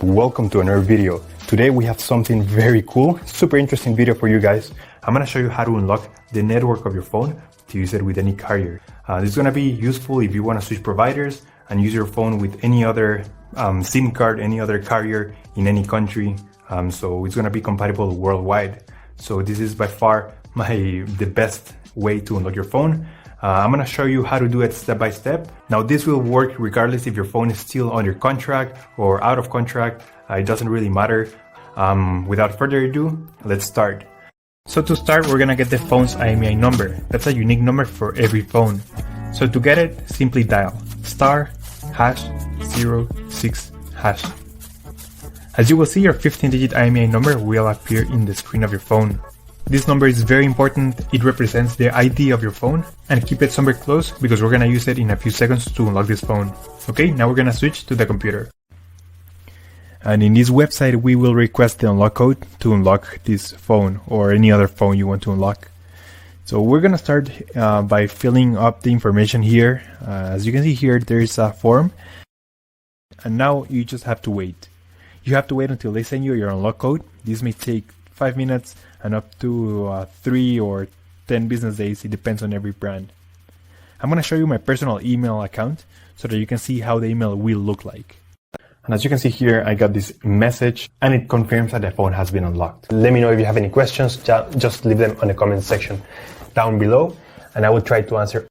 Welcome to another video. Today we have something very cool, super interesting video for you guys. I'm gonna show you how to unlock the network of your phone to use it with any carrier. This is gonna be useful if you wanna switch providers and use your phone with any other SIM card, any other carrier in any country. So it's gonna be compatible worldwide. So this is by far the best way to unlock your phone. I'm gonna show you how to do it step by step. Now this will work regardless if your phone is still under contract or out of contract. It doesn't really matter. Without further ado, let's start. So to start, we're gonna get the phone's IMEI number. That's a unique number for every phone. So to get it, simply dial *#06#. As you will see, your 15-digit IMEI number will appear in the screen of your phone. This number is very important. It represents the ID of your phone, and keep it somewhere close because we're gonna use it in a few seconds to unlock this phone. Okay, now we're gonna switch to the computer. And in this website, we will request the unlock code to unlock this phone or any other phone you want to unlock. So we're gonna start by filling up the information here. As you can see here, there's a form, and now you just have to wait. You have to wait until they send you your unlock code. This may take 5 minutes and up to 3 or 10 business days. It depends on every brand. I'm gonna show you my personal email account so that you can see how the email will look like. And as you can see here, I got this message and it confirms that the phone has been unlocked. Let me know if you have any questions. Just leave them on the comment section down below and I will try to answer